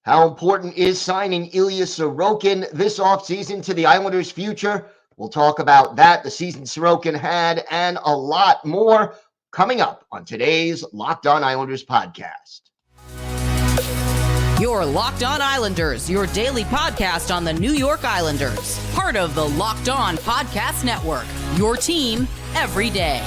How important is signing Ilya Sorokin this offseason to the Islanders' future? We'll talk about that, the season Sorokin had, and a lot more coming up on today's Locked On Islanders podcast. Your Locked On Islanders, your daily podcast on the New York Islanders. Part of the Locked On Podcast Network, your team every day.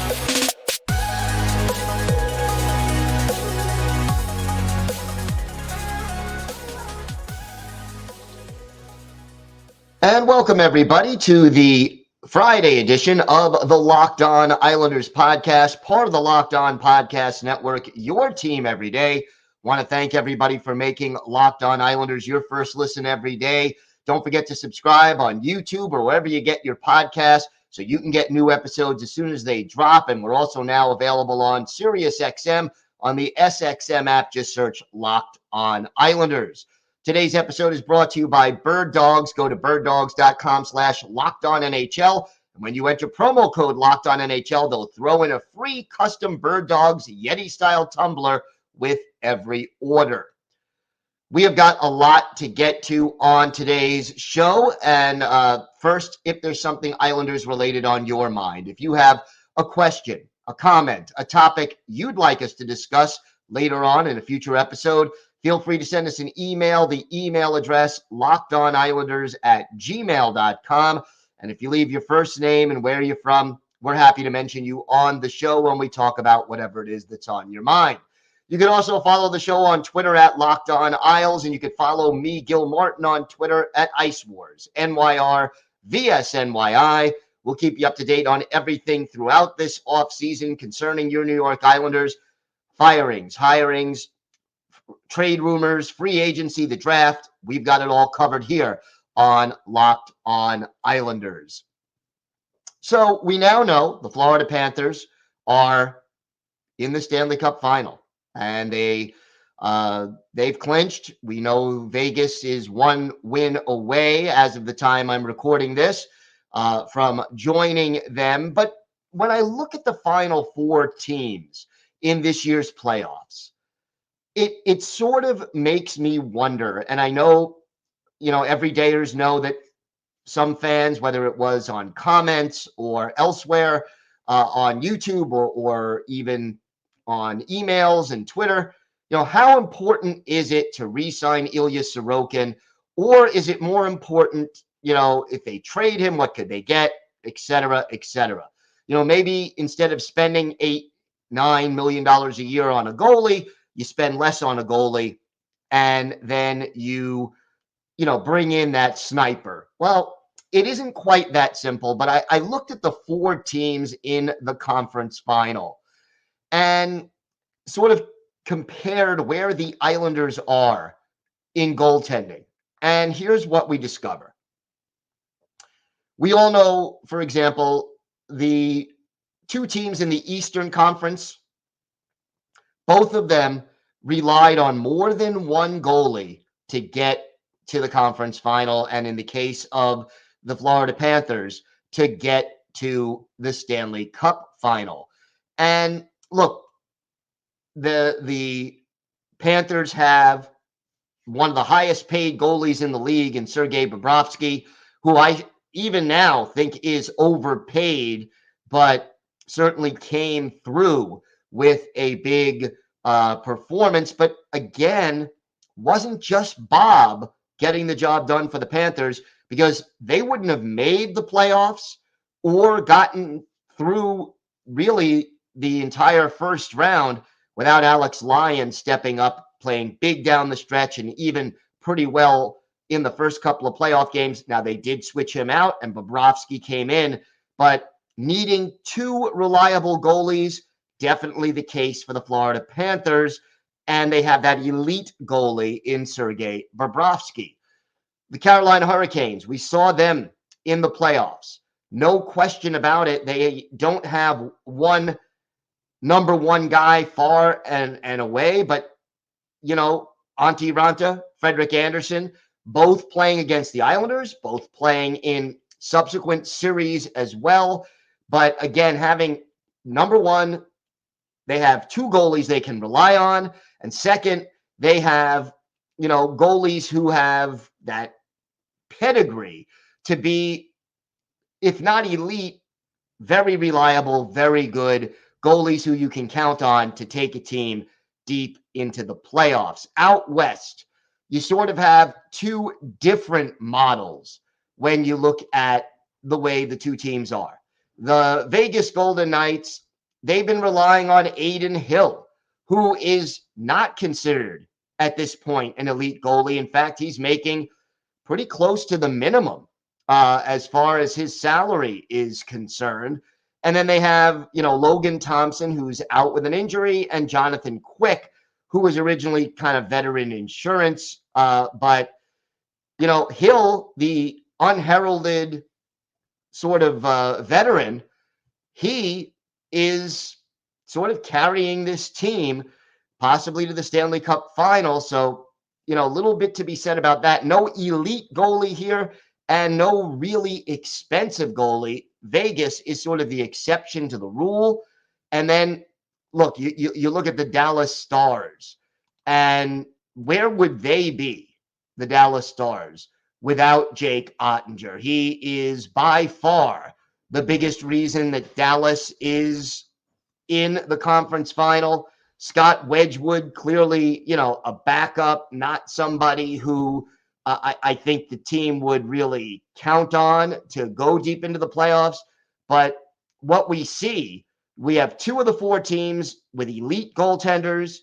And welcome, everybody, to the Friday edition of the Locked On Islanders podcast, part of the Locked On Podcast Network, your team every day. Want to thank everybody for making Locked On Islanders your first listen every day. Don't forget to subscribe on YouTube or wherever you get your podcast so you can get new episodes as soon as they drop. And we're also now available on SiriusXM on the SXM app. Just search Locked On Islanders. Today's episode is brought to you by Birddogs. Go to birddogs.com/LockedOnNHL. And when you enter promo code LockedOnNHL, they'll throw in a free custom Birddogs Yeti-style tumbler with every order. We have got a lot to get to on today's show. And first, if there's something Islanders related on your mind, if you have a question, a comment, a topic you'd like us to discuss later on in a future episode, feel free to send us an email. The email address, lockedonislanders@gmail.com. And if you leave your first name and where you're from, we're happy to mention you on the show when we talk about whatever it is that's on your mind. You can also follow the show on Twitter at Locked On Isles, and you can follow me, Gil Martin, on Twitter at Ice Wars, NYR, VSNYI. We'll keep you up to date on everything throughout this offseason concerning your New York Islanders, firings, hirings, trade rumors, free agency, the draft. We've got it all covered here on Locked On Islanders. So we now know the Florida Panthers are in the Stanley Cup final, and they've clinched. We know Vegas is one win away as of the time I'm recording this from joining them. But when I look at the final four teams in this year's playoffs, it sort of makes me wonder, and I know, everydayers know that some fans, whether it was on comments or elsewhere on YouTube or even on emails and Twitter, how important is it to re-sign Ilya Sorokin, or is it more important, if they trade him, what could they get, et cetera, et cetera? Maybe instead of spending $8-9 million a year on a goalie, you spend less on a goalie, and then you bring in that sniper. Well, it isn't quite that simple, but I looked at the four teams in the conference final and sort of compared where the Islanders are in goaltending. And here's what we discover. We all know, for example, the two teams in the Eastern Conference, both of them relied on more than one goalie to get to the conference final, and in the case of the Florida Panthers, to get to the Stanley Cup final. And look, the Panthers have one of the highest paid goalies in the league in Sergei Bobrovsky, who I even now think is overpaid, but certainly came through with a big performance. But again, wasn't just Bob getting the job done for the Panthers, because they wouldn't have made the playoffs or gotten through really the entire first round without Alex Lyon stepping up, playing big down the stretch, and even pretty well in the first couple of playoff games. Now, they did switch him out, and Bobrovsky came in, but needing two reliable goalies, definitely the case for the Florida Panthers, and they have that elite goalie in Sergei Bobrovsky. The Carolina Hurricanes, we saw them in the playoffs. No question about it. They don't have one number one guy far and away, but, Antti Ranta, Frederik Andersen, both playing against the Islanders, both playing in subsequent series as well. But again, having number one, they have two goalies they can rely on. And second, they have goalies who have that pedigree to be, if not elite, very reliable, very good goalies who you can count on to take a team deep into the playoffs. Out west, you sort of have two different models when you look at the way the two teams are. The Vegas Golden Knights, they've been relying on Aiden Hill, who is not considered at this point an elite goalie. In fact, he's making pretty close to the minimum as far as his salary is concerned. And then they have, Logan Thompson, who's out with an injury, and Jonathan Quick, who was originally kind of veteran insurance. But, Hill, the unheralded sort of veteran, he is sort of carrying this team possibly to the Stanley Cup final. So, a little bit to be said about that. No elite goalie here and no really expensive goalie. Vegas is sort of the exception to the rule. And then, look, you look at the Dallas Stars, and where would they be, the Dallas Stars, without Jake Ottinger? He is by far the biggest reason that Dallas is in the conference final. Scott Wedgwood, clearly, a backup, not somebody who I think the team would really count on to go deep into the playoffs. But what we see, we have two of the four teams with elite goaltenders,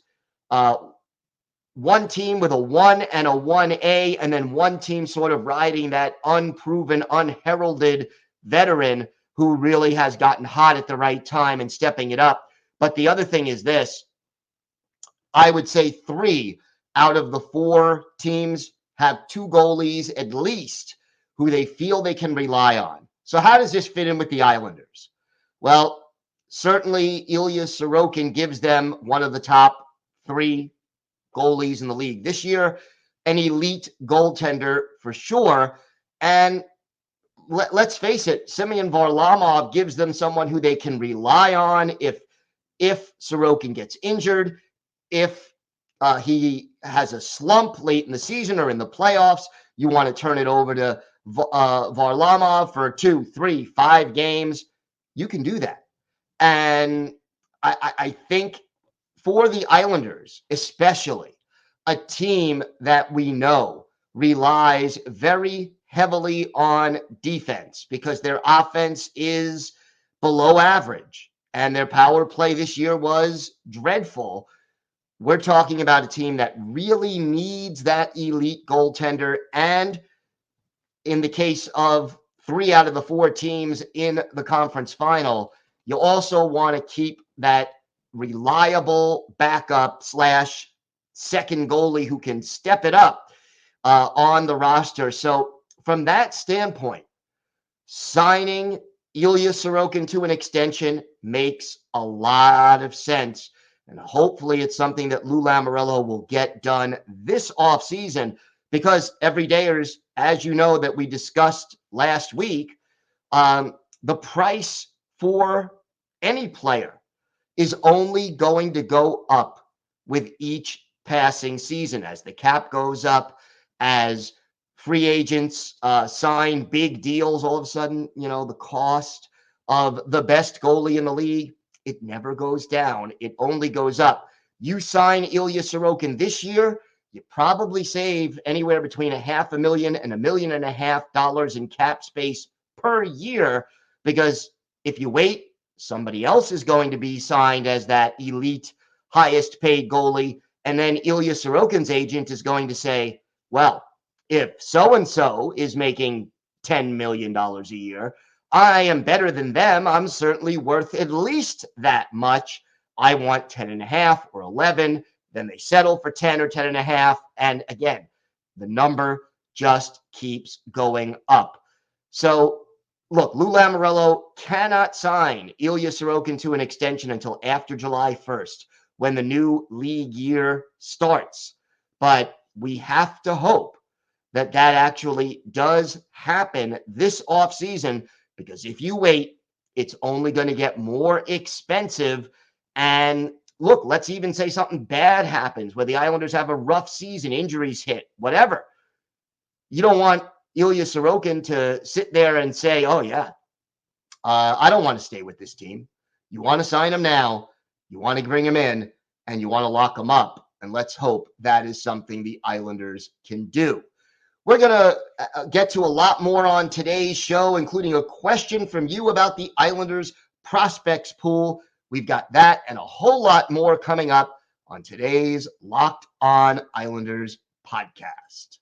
one team with a 1 and a 1A, and then one team sort of riding that unproven, unheralded veteran who really has gotten hot at the right time and stepping it up. But the other thing is this: I would say 3 out of the 4 teams have 2 goalies at least who they feel they can rely on. So how does this fit in with the Islanders? Well, certainly Ilya Sorokin gives them one of the top 3 goalies in the league this year, an elite goaltender for sure. And let's face it, Semyon Varlamov gives them someone who they can rely on if Sorokin gets injured, if he has a slump late in the season or in the playoffs. You want to turn it over to Varlamov for 2, 3, 5 games. You can do that. And I think for the Islanders, especially, a team that we know relies very heavily on defense because their offense is below average and their power play this year was dreadful. We're talking about a team that really needs that elite goaltender. And in the case of 3 out of the 4 teams in the conference final, you also want to keep that reliable backup / second goalie who can step it up on the roster. So from that standpoint, signing Ilya Sorokin to an extension makes a lot of sense. And hopefully it's something that Lou Lamoriello will get done this offseason, because everydayers, as you know, that we discussed last week, the price for any player is only going to go up with each passing season as the cap goes up, as free agents sign big deals. All of a sudden, the cost of the best goalie in the league, it never goes down. It only goes up. You sign Ilya Sorokin this year, you probably save anywhere between $500,000 and $1.5 million in cap space per year, because if you wait, somebody else is going to be signed as that elite, highest paid goalie. And then Ilya Sorokin's agent is going to say, well, if so-and-so is making $10 million a year, I am better than them. I'm certainly worth at least that much. I want 10.5 or 11. Then they settle for 10 or 10.5. And again, the number just keeps going up. So look, Lou Lamoriello cannot sign Ilya Sorokin to an extension until after July 1st, when the new league year starts. But we have to hope that that actually does happen this offseason, because if you wait, it's only going to get more expensive. And look, let's even say something bad happens where the Islanders have a rough season, injuries hit, whatever. You don't want Ilya Sorokin to sit there and say, oh, yeah, I don't want to stay with this team. You want to sign him now, you want to bring him in, and you want to lock him up. And let's hope that is something the Islanders can do. We're going to get to a lot more on today's show, including a question from you about the Islanders prospects pool. We've got that and a whole lot more coming up on today's Locked On Islanders podcast.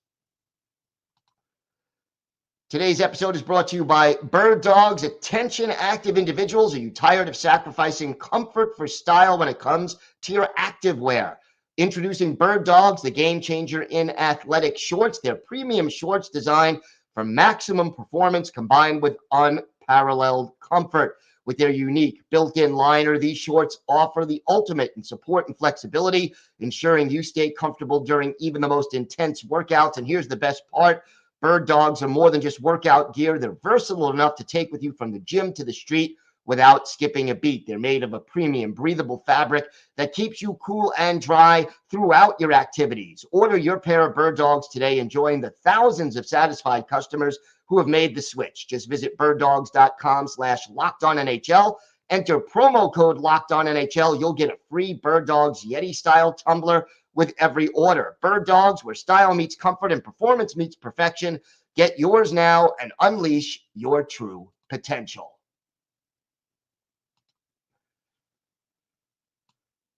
Today's episode is brought to you by Birddogs. Attention, active individuals. Are you tired of sacrificing comfort for style when it comes to your activewear? Introducing Birddogs, the game changer in athletic shorts. They're premium shorts designed for maximum performance combined with unparalleled comfort. With their unique built-in liner, these shorts offer the ultimate in support and flexibility, ensuring you stay comfortable during even the most intense workouts. And here's the best part. Birddogs are more than just workout gear. They're versatile enough to take with you from the gym to the street without skipping a beat. They're made of a premium breathable fabric that keeps you cool and dry throughout your activities. Order your pair of Birddogs today and join the thousands of satisfied customers who have made the switch. Just visit birddogs.com/LockedOnNHL. Enter promo code LockedOnNHL. You'll get a free Birddogs Yeti-style tumbler with every order. Birddogs, where style meets comfort and performance meets perfection. Get yours now and unleash your true potential.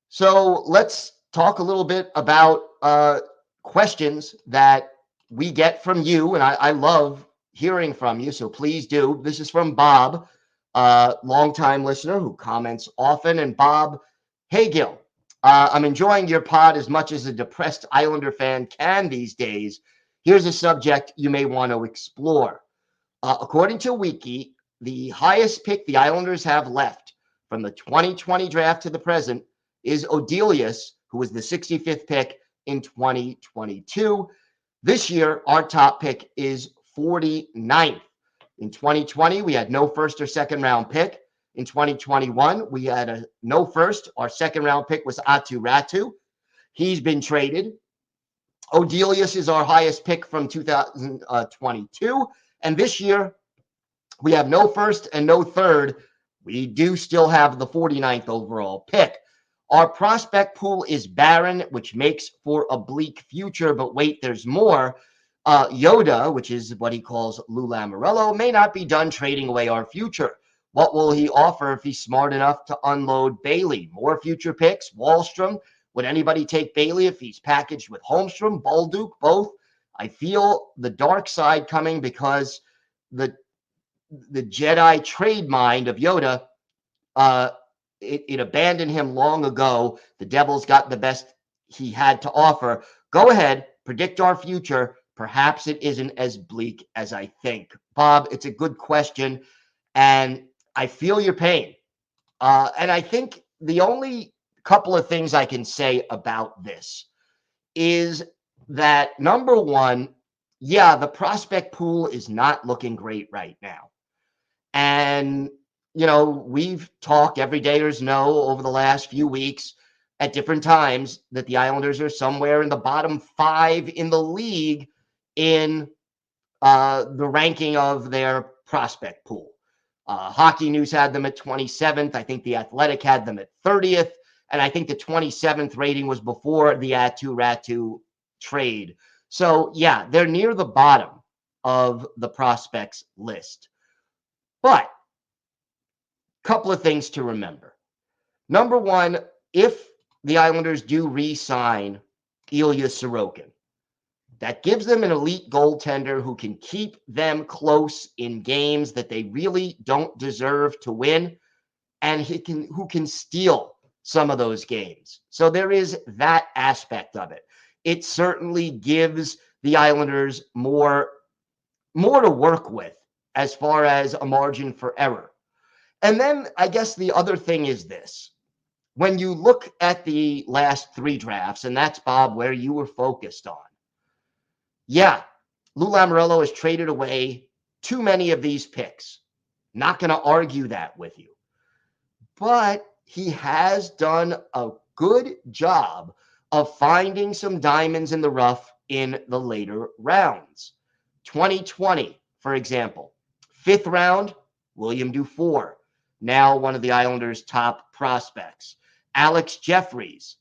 So let's talk a little bit about questions that we get from you, and I love hearing from you, so please do. This is from Bob, longtime listener who comments often. And Bob, hey, Gil. I'm enjoying your pod as much as a depressed Islander fan can these days. Here's a subject you may want to explore. According to Wiki, the highest pick the Islanders have left from the 2020 draft to the present is Odelius, who was the 65th pick in 2022. This year, our top pick is 49th. In 2020, we had no first or second round pick. In 2021, we had no first. Our second round pick was Atu Ratu. He's been traded. Odelius is our highest pick from 2022. And this year, we have no first and no third. We do still have the 49th overall pick. Our prospect pool is barren, which makes for a bleak future. But wait, there's more. Yoda, which is what he calls Lou Lamoriello, may not be done trading away our future. What will he offer if he's smart enough to unload Bailey? More future picks? Wallstrom? Would anybody take Bailey if he's packaged with Holmstrom, Bolduc, both? I feel the dark side coming because the Jedi trade mind of Yoda, it abandoned him long ago. The Devils got the best he had to offer. Go ahead, predict our future. Perhaps it isn't as bleak as I think. Bob, it's a good question, and I feel your pain. And I think the only couple of things I can say about this is that, number one, yeah, the prospect pool is not looking great right now. And, you know, we've talked, everydayers know over the last few weeks at different times that the Islanders are somewhere in the bottom 5 in the league in the ranking of their prospect pool. Hockey News had them at 27th. I think The Athletic had them at 30th. And I think the 27th rating was before the Atu Ratu trade. So, yeah, they're near the bottom of the prospects list. But a couple of things to remember. Number one, if the Islanders do re-sign Ilya Sorokin, that gives them an elite goaltender who can keep them close in games that they really don't deserve to win, and who can steal some of those games. So there is that aspect of it. It certainly gives the Islanders more to work with as far as a margin for error. And then I guess the other thing is this. When you look at the last 3 drafts, and that's, Bob, where you were focused on, yeah, Lou Lamoriello has traded away too many of these picks. Not going to argue that with you. But he has done a good job of finding some diamonds in the rough in the later rounds. 2020, for example, 5th round, William Dufour, now one of the Islanders' top prospects. Alex Jeffries,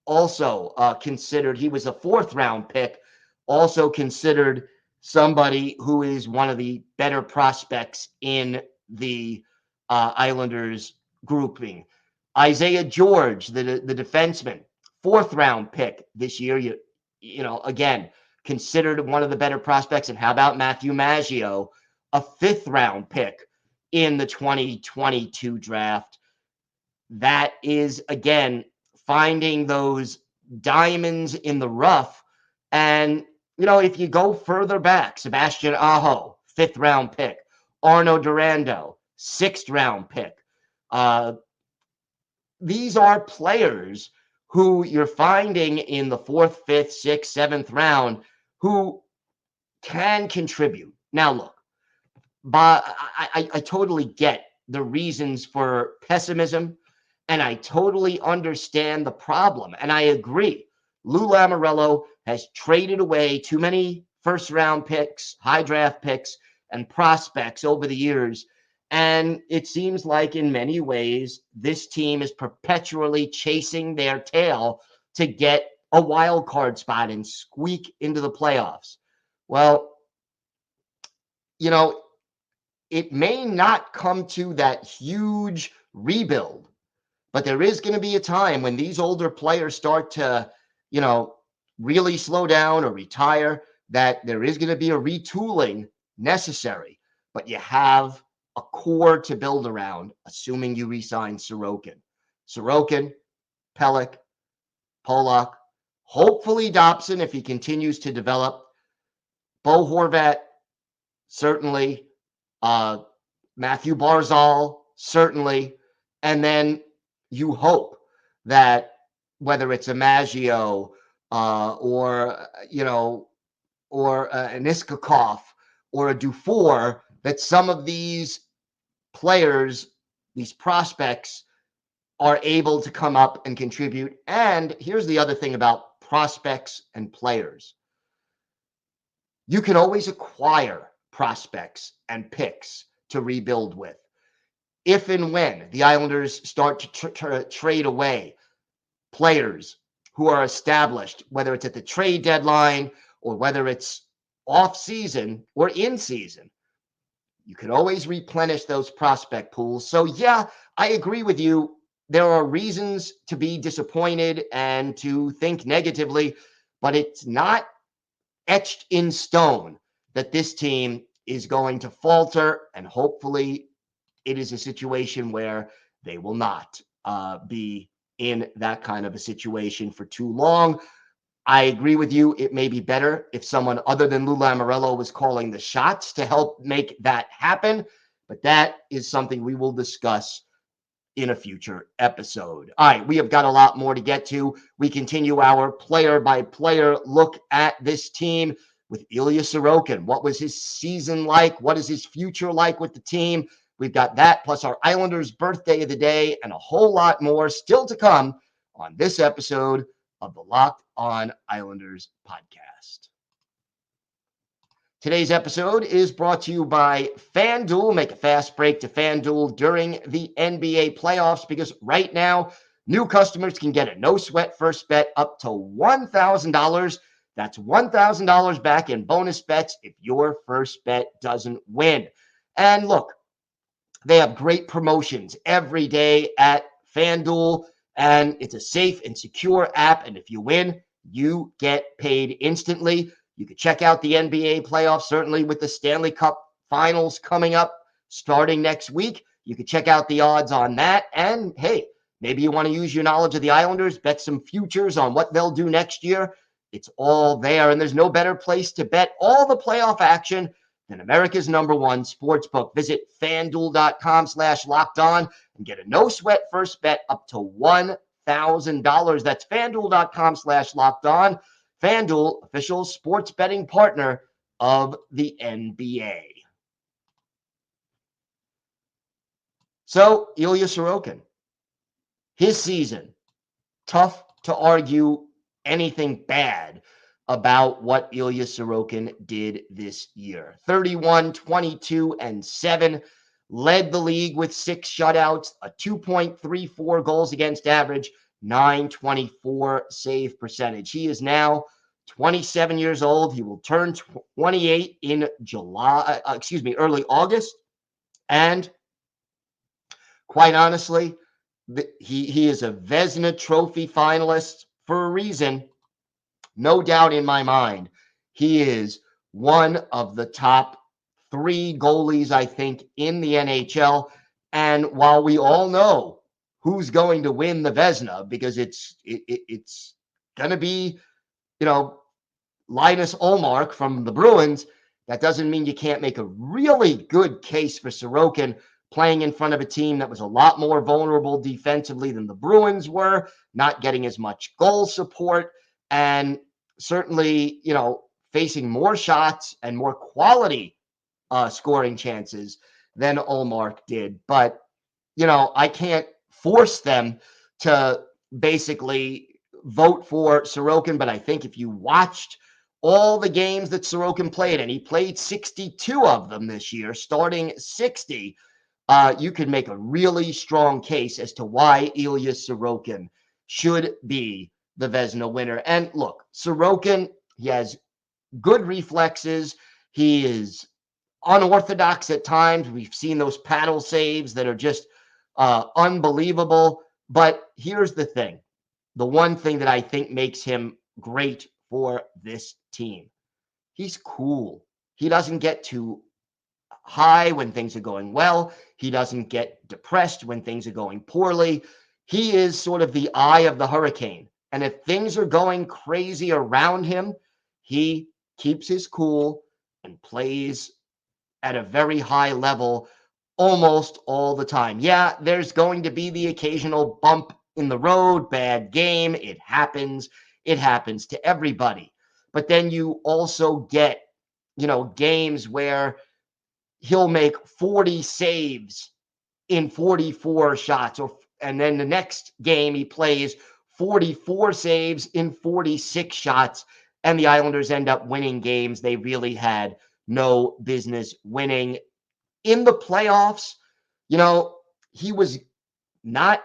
also considered, he was a 4th round pick, also considered somebody who is one of the better prospects in the Islanders grouping. Isaiah George, the defenseman, 4th round pick this year. You know, again, considered one of the better prospects. And how about Matthew Maggio, a 5th round pick in the 2022 draft? That is, again, finding those diamonds in the rough. And, you know, if you go further back, Sebastian Aho, 5th round pick. Arno Durando, 6th round pick. These are players who you're finding in the 4th, 5th, 6th, 7th round who can contribute. Now, look, but I totally get the reasons for pessimism, and I totally understand the problem. And I agree. Lou Lamoriello has traded away too many first-round picks, high draft picks, and prospects over the years. And it seems like in many ways, this team is perpetually chasing their tail to get a wild card spot and squeak into the playoffs. Well, you know, it may not come to that huge rebuild, but there is going to be a time when these older players start to, you know, really slow down or retire, that there is going to be a retooling necessary. But you have a core to build around, assuming you re-sign Sorokin. Sorokin, Pelech, Polak, hopefully Dobson if he continues to develop. Bo Horvat, certainly. Matthew Barzal, certainly. And then you hope that whether it's a Maggio or, you know, or an Iskakov or a Dufour, that some of these players, these prospects, are able to come up and contribute. And here's the other thing about prospects and players. You can always acquire prospects and picks to rebuild with. If and when the Islanders start to trade away players who are established, whether it's at the trade deadline or whether it's off season or in season, you can always replenish those prospect pools. So, yeah, I agree with you. There are reasons to be disappointed and to think negatively, but it's not etched in stone that this team is going to falter, and hopefully it is a situation where they will not be in that kind of a situation for too long. I agree with you. It may be better if someone other than Lou Lamoriello was calling the shots to help make that happen, but that is something we will discuss in a future episode. All right, we have got a lot more to get to. We continue our player-by-player look at this team with Ilya Sorokin. What was his season like? What is his future like with the team? We've got that, plus our Islanders' birthday of the day, and a whole lot more still to come on this episode of the Locked On Islanders podcast. Today's episode is brought to you by FanDuel. Make a fast break to FanDuel during the NBA playoffs, because right now, new customers can get a no-sweat first bet up to $1,000. That's $1,000 back in bonus bets if your first bet doesn't win. And look, they have great promotions every day at FanDuel, and it's a safe and secure app. And if you win, you get paid instantly. You can check out the NBA playoffs, certainly with the Stanley Cup finals coming up starting next week. You can check out the odds on that. And hey, maybe you want to use your knowledge of the Islanders, bet some futures on what they'll do next year. It's all there, and there's no better place to bet all the playoff action than America's #1 sportsbook. Visit FanDuel.com/lockedon and get a no-sweat first bet up to $1,000. That's FanDuel.com/lockedon. FanDuel, official sports betting partner of the NBA. So, Ilya Sorokin, his season, tough to argue anything bad about what Ilya Sorokin did this year. 31, 22, and 7, led the league with 6 shutouts, a 2.34 goals against average, 924 save percentage. He is now 27 years old. He will turn 28 in early August. And quite honestly, he is a Vezina Trophy finalist for a reason. No doubt in my mind, he is one of the top 3 goalies, I think, in the NHL. And while we all know who's going to win the Vezina, because it's going to be, Linus Ullmark from the Bruins, that doesn't mean you can't make a really good case for Sorokin playing in front of a team that was a lot more vulnerable defensively than the Bruins were, not getting as much goal support, and certainly, facing more shots and more quality scoring chances than Ullmark did. But, I can't force them to basically vote for Sorokin, but I think if you watched all the games that Sorokin played, and he played 62 of them this year, starting 60, you could make a really strong case as to why Ilya Sorokin should be the Vezina winner. And look, Sorokin, he has good reflexes. He is unorthodox at times. We've seen those paddle saves that are just unbelievable. But here's the thing. The one thing that I think makes him great for this team. He's cool. He doesn't get too high when things are going well. He doesn't get depressed when things are going poorly. He is sort of the eye of the hurricane. And if things are going crazy around him, he keeps his cool and plays at a very high level almost all the time. Yeah, there's going to be the occasional bump in the road, bad game. It happens. It happens to everybody. But then you also get, games where he'll make 40 saves in 44 shots, and then the next game he plays 44 saves in 46 shots, and the Islanders end up winning games they really had no business winning. In the playoffs, he was not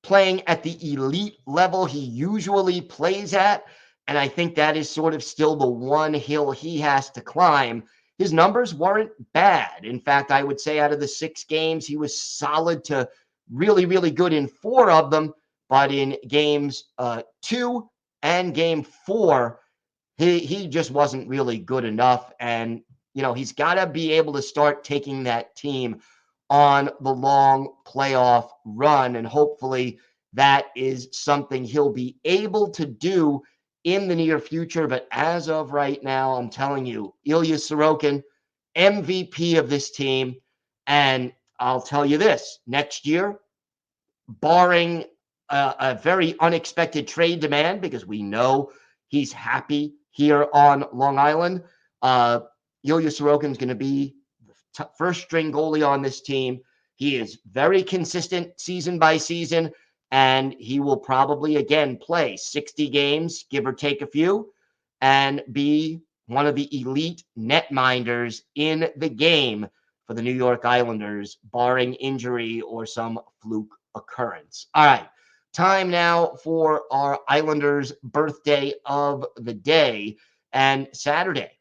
playing at the elite level he usually plays at. And I think that is sort of still the one hill he has to climb. His numbers weren't bad. In fact, I would say out of the 6 games, he was solid to really, really good in 4 of them. But in games 2 and game 4, he just wasn't really good enough. And, he's got to be able to start taking that team on the long playoff run. And hopefully that is something he'll be able to do in the near future. But as of right now, I'm telling you, Ilya Sorokin, MVP of this team. And I'll tell you this, next year, barring a very unexpected trade demand, because we know he's happy here on Long Island, Ilya Sorokin is going to be the first string goalie on this team. He is very consistent season by season, and he will probably, again, play 60 games, give or take a few, and be one of the elite netminders in the game for the New York Islanders, barring injury or some fluke occurrence. All right, time now for our Islanders' birthday of the day, and Saturday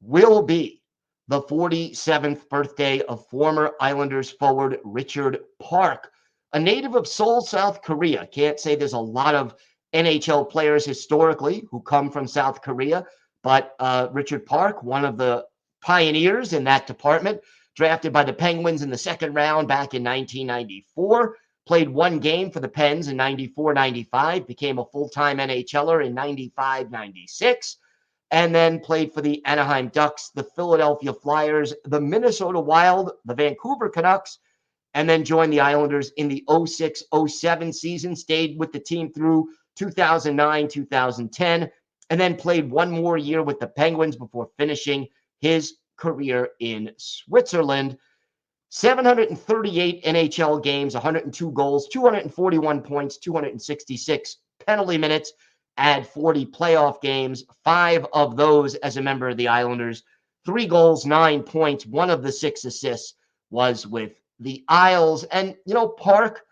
will be the 47th birthday of former Islanders forward Richard Park, a native of Seoul, South Korea. Can't say there's a lot of NHL players historically who come from South Korea, but Richard Park, one of the pioneers in that department, drafted by the Penguins in the 2nd round back in 1994, played 1 game for the Pens in 94-95, became a full-time NHLer in 95-96, and then played for the Anaheim Ducks, the Philadelphia Flyers, the Minnesota Wild, the Vancouver Canucks, and then joined the Islanders in the 06-07 season, stayed with the team through 2009-2010, and then played 1 more year with the Penguins before finishing his career in Switzerland. 738 NHL games, 102 goals, 241 points, 266 penalty minutes, add 40 playoff games, 5 of those as a member of the Islanders, 3 goals, 9 points. One of the 6 assists was with the Isles. And, Park,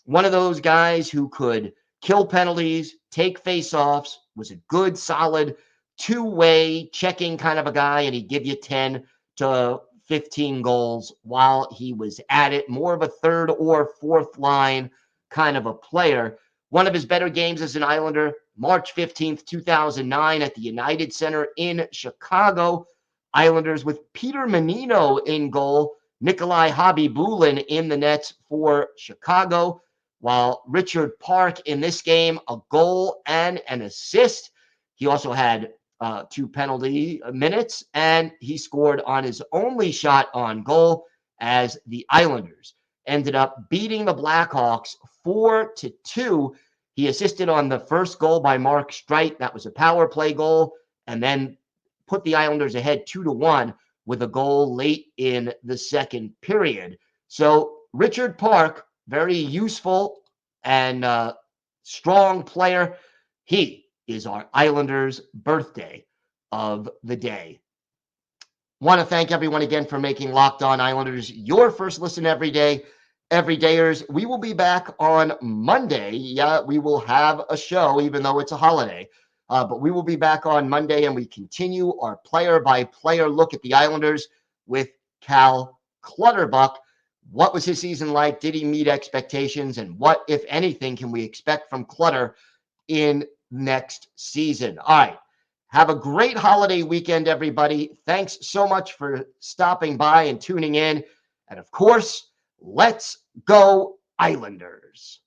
one of those guys who could kill penalties, take faceoffs, was a good, solid two-way checking kind of a guy, and he'd give you 10 to 15 goals while he was at it. More of a third or fourth line kind of a player. One of his better games as an Islander, March 15th, 2009 at the United Center in Chicago. Islanders with Peter Menino in goal, Nikolai Habibulin in the nets for Chicago, while Richard Park in this game, a goal and an assist. He also had 2 penalty minutes, and he scored on his only shot on goal as the Islanders ended up beating the Blackhawks 4-2. He assisted on the first goal by Mark Streit. That was a power play goal, and then put the Islanders ahead 2-1 with a goal late in the second period. So Richard Park, very useful and strong player. He is our Islanders' birthday of the day. Want to thank everyone again for making Locked On Islanders your first listen every day. Everydayers, we will be back on Monday. Yeah, we will have a show, even though it's a holiday. But we will be back on Monday, and we continue our player-by-player look at the Islanders with Cal Clutterbuck. What was his season like? Did he meet expectations? And what, if anything, can we expect from Clutter in next season? All right. Have a great holiday weekend, everybody. Thanks so much for stopping by and tuning in. And of course, let's go Islanders.